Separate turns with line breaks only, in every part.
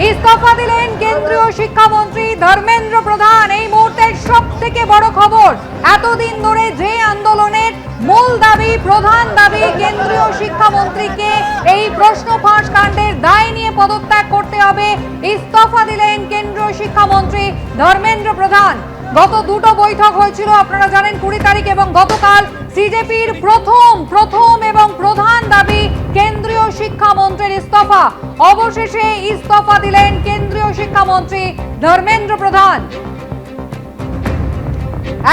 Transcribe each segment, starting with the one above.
ইস্তফা দিলেন কেন্দ্রীয় শিক্ষামন্ত্রী ধর্মেন্দ্র প্রধান। এই মুহূর্তের সব থেকে বড় খবর, এতদিন ধরে যে আন্দোলনের মূল দাবি, প্রধান দাবি, কেন্দ্রীয় শিক্ষামন্ত্রীকে এই প্রশ্ন ফাঁস কাণ্ডের দায় নিয়ে পদত্যাগ করতে হবে, ইস্তফা দিলেন কেন্দ্রীয় শিক্ষামন্ত্রী ধর্মেন্দ্র প্রধান। গত দুটো বৈঠক হয়েছিল আপনারা জানেন, 20 তারিখ এবং গতকাল। সিজেপির প্রথম এবং প্রধান দাবি কেন্দ্রীয় শিক্ষামন্ত্রীর ইস্তফা। অবশেষে ইস্তফা দিলেন কেন্দ্রীয় শিক্ষামন্ত্রী ধর্মেন্দ্র প্রধান।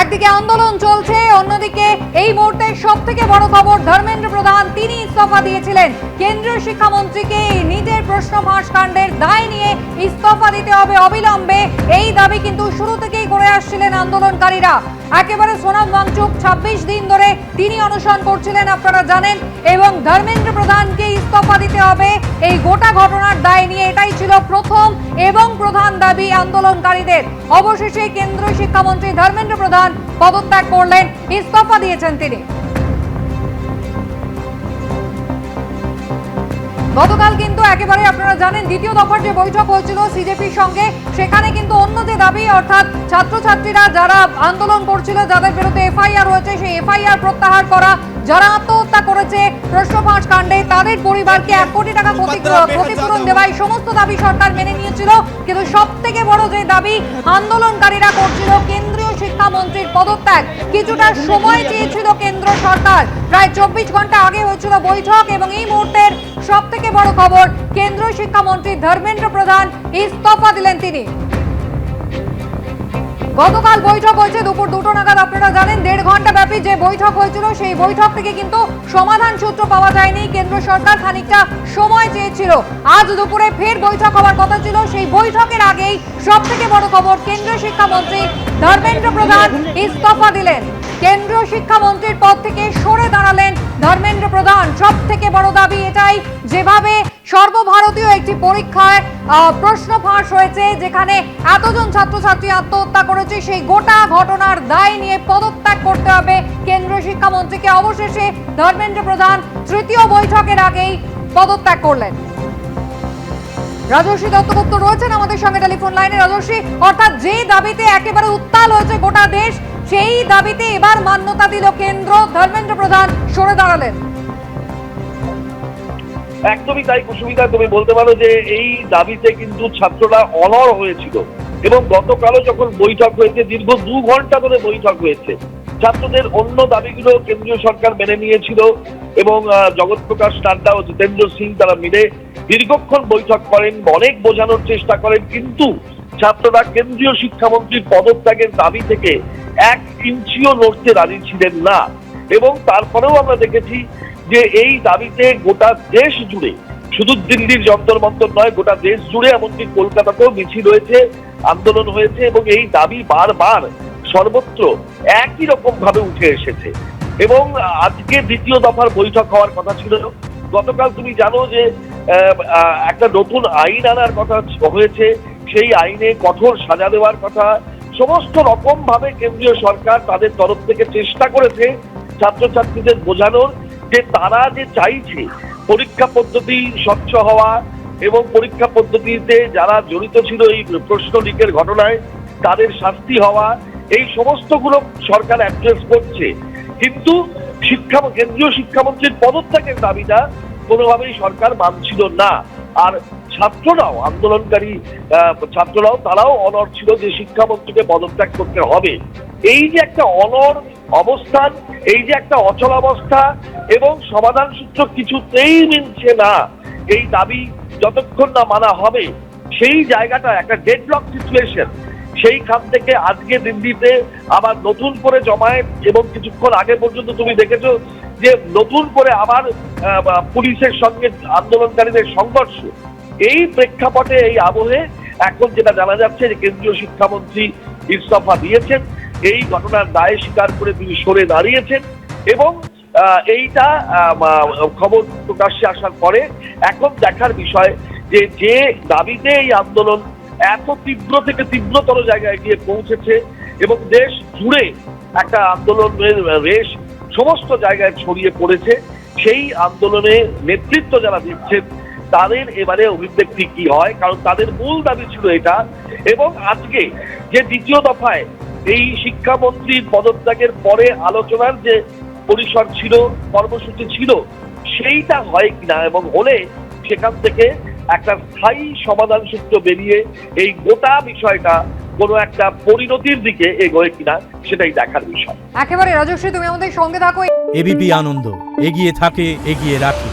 একদিকে আন্দোলন চলছে, অন্যদিকে এই মুহূর্তে সব থেকে বড় খবর, ধর্মেন্দ্র প্রধান তিনি ইস্তফা দিয়েছিলেন। কেন্দ্রীয় শিক্ষামন্ত্রীকে নিজের প্রশ্ন ফাঁস কাণ্ডের দায় নিয়ে ইস্তফা দিতে হবে অবিলম্বে, এই দাবি কিন্তু শুরু থেকেই করে আসছিলেন আন্দোলনকারীরা। একেবারে সোনাম ওয়াংচুক 26 দিন ধরে তিনি অনশন করছিলেন আপনারা জানেন, এবং ধর্মেন্দ্র প্রধানকে ইস্তফা দিতে হবে এই গোটা ঘটনার দায় নিয়ে, এটাই ছিল প্রথম এবং প্রধান দাবি আন্দোলনকারীদের। অবশেষে কেন্দ্রীয় শিক্ষামন্ত্রী ধর্মেন্দ্র প্রধান পদত্যাগ করলেন, ইস্তফা দিয়েছেন তিনি। গতকাল কিন্তু একেবারে আপনারা জানেন দ্বিতীয় দফার যে বৈঠক হয়েছিল সিজেপির সঙ্গে, সেখানে কিন্তু অন্য যে দাবি, অর্থাৎ ছাত্রছাত্রীরা যারা আন্দোলন করছিল, যাদের বিরুদ্ধে এফআইআর হয়েছে, সেই এফআইআর প্রত্যাহার করা, যারা আত্মহত্যা করেছে প্রশ্ন ফাঁস কাণ্ডে তাদের পরিবারকে 1 কোটি টাকা ক্ষতিপূরণ দেওয়া, এই সমস্ত দাবি সরকার মেনে নিয়েছিল। কিন্তু সব থেকে বড় যে দাবি আন্দোলনকারীরা করছিল, কেন্দ্রীয় শিক্ষামন্ত্রীর পদত্যাগ। কিছুটা সময় চেয়েছিল কেন্দ্র সরকার, প্রায় 24 ঘন্টা আগে হয়েছিল বৈঠক, এবং এই মুহূর্তের সব থেকে বড় খবর, কেন্দ্রীয় শিক্ষামন্ত্রী ধর্মেন্দ্র প্রধান ইস্তফা দিলেন তিনি। গতকাল বৈঠক হয়েছে দুপুর 2টো নাগাদ, আপনারা জানেন 1.5 ঘন্টা ব্যাপী যে বৈঠক হয়েছিল, সেই বৈঠক থেকে কিন্তু সমাধান সূত্র পাওয়া যায়নি। কেন্দ্র সরকার খানিকটা সময় চেয়েছিল। আজ দুপুরে ফের বৈঠক হওয়ার কথা ছিল, সেই বৈঠকের আগেই সব থেকে বড় খবর, কেন্দ্রীয় শিক্ষামন্ত্রী ধর্মেন্দ্র প্রধান ইস্তফা দিলেন। কেন্দ্রীয় শিক্ষামন্ত্রীর পদ থেকে সরে দাঁড়ালেন ধর্মেন্দ্র প্রধান। সব থেকে বড় দাবি এটাই, যেভাবে সর্বভারতীয় একটি পরীক্ষায় প্রশ্ন ফাঁস হয়েছে, যেখানে এতজন ছাত্রছাত্রী আত্মহত্যা করেছে, সেই গোটা ঘটনার দায় নিয়ে পদত্যাগ করতে হবে কেন্দ্রীয় শিক্ষামন্ত্রীকে। অবশেষে ধর্মেন্দ্র প্রধান তৃতীয় বৈঠকের আগেই পদত্যাগ করলেন। রাজর্ষি দত্তগুপ্ত রয়েছেন আমাদের সঙ্গে টেলিফোন লাইনে। রাজর্ষি, অর্থাৎ যে দাবিতে একেবারে উত্তাল হয়েছে গোটা দেশ, সেই দাবিতে এবার মান্যতা দিল কেন্দ্র, ধর্মেন্দ্র প্রধান সরে দাঁড়ালেন।
একদমই তাই কুসুমিতা, তুমি বলতে পারো যে এই দাবিতে কিন্তু ছাত্ররা অনড় হয়েছিল, এবং গতকালও যখন বৈঠক হয়েছে, দীর্ঘ 2 ঘন্টা ধরে বৈঠক হয়েছে। ছাত্রদের অন্য দাবিগুলো কেন্দ্রীয় সরকার মেনে নিয়েছিল, এবং জগৎ প্রকাশ নাড্ডা ও জিতেন্দ্র সিং তারা মিলে দীর্ঘক্ষণ বৈঠক করেন, অনেক বোঝানোর চেষ্টা করেন, কিন্তু ছাত্ররা কেন্দ্রীয় শিক্ষামন্ত্রীর পদত্যাগের দাবি থেকে 1 ইঞ্চিও নড়তে রাজি ছিলেন না। এবং তারপরেও আমরা দেখেছি যে এই দাবিতে গোটা দেশ জুড়ে, শুধু দিল্লির যন্তর মন্তর নয়, গোটা দেশ জুড়ে, এমনকি কলকাতাতেও মিছিল হয়েছে, আন্দোলন হয়েছে, এবং এই দাবি বারবার সর্বত্র একই রকম ভাবে উঠে এসেছে। এবং আজকে দ্বিতীয় দফার বৈঠক হওয়ার কথা ছিল। গতকাল তুমি জানো যে একটা নতুন আইন আনার কথা হয়েছে, সেই আইনে কঠোর সাজা দেওয়ার কথা। সমস্ত রকম ভাবে কেন্দ্রীয় সরকার তাদের তরফ থেকে চেষ্টা করেছে ছাত্রছাত্রীদের বোঝানোর যে তারা যে চাইছে পরীক্ষা পদ্ধতি স্বচ্ছ হওয়া, এবং পরীক্ষা পদ্ধতিতে যারা জড়িত ছিল এই প্রশ্ন লিকের ঘটনায় তাদের শাস্তি হওয়া, এই সমস্তগুলো সরকার অ্যাড্রেস করছে। কিন্তু কেন্দ্রীয় শিক্ষামন্ত্রীর পদত্যাগের দাবিটা কোনোভাবেই সরকার মানছিল না। আর ছাত্ররাও, আন্দোলনকারী ছাত্ররাও, তারাও অনড় ছিল যে শিক্ষামন্ত্রীকে পদত্যাগ করতে হবে। এই যে একটা অনড় অবস্থান, এই যে একটা অচলাবস্থা, এবং সমাধান সূত্র কিছুতেই মিলছে না, এই দাবি যতক্ষণ না মানা হবে, সেই জায়গাটা একটা ডেডলক সিচুয়েশন। সেইখান থেকে আজকে দিল্লিতে আবার নতুন করে জমায়েত, এবং কিছুক্ষণ আগে পর্যন্ত তুমি দেখেছো যে নতুন করে আবার পুলিশের সঙ্গে আন্দোলনকারীদের সংঘর্ষ। এই প্রেক্ষাপটে, এই আবহে এখন যেটা জানা যাচ্ছে যে কেন্দ্রীয় শিক্ষামন্ত্রী ইস্তফা দিয়েছেন, এই ঘটনার দায় স্বীকার করে তিনি সরে দাঁড়িয়েছেন। এবং এইটা খবর প্রকাশ্যে আসার পরে এখন দেখার বিষয় যে দাবিতে এই আন্দোলন এত তীব্র থেকে তীব্রতর জায়গায় গিয়ে পৌঁছেছে, এবং দেশ জুড়ে একটা আন্দোলনের রেশ সমস্ত জায়গায় ছড়িয়ে পড়েছে। সেই আন্দোলনে নেতৃত্ব যারা দিচ্ছেন তাদের এবারে অভিব্যক্তি কি হয়, কারণ তাদের মূল দাবি ছিল এটা। এবং আজকে যে দ্বিতীয় দফায় এই শিক্ষামন্ত্রীর পদত্যাগের পরে আলোচনার যে পরিসর ছিল, কর্মসূচি ছিল, সেইটা হয় কিনা এবং হলে সেখান থেকে একটা স্থায়ী সমাধান সূত্র বেরিয়ে এই গোটা বিষয়টা কোনো একটা পরিণতির দিকে এগোয় কিনা সেটাই দেখার বিষয়।
একেবারে রাজশ্রী, তুমি আমাদের সঙ্গে থাকো।
এবিপি আনন্দ, এগিয়ে থাকে, এগিয়ে রাখে।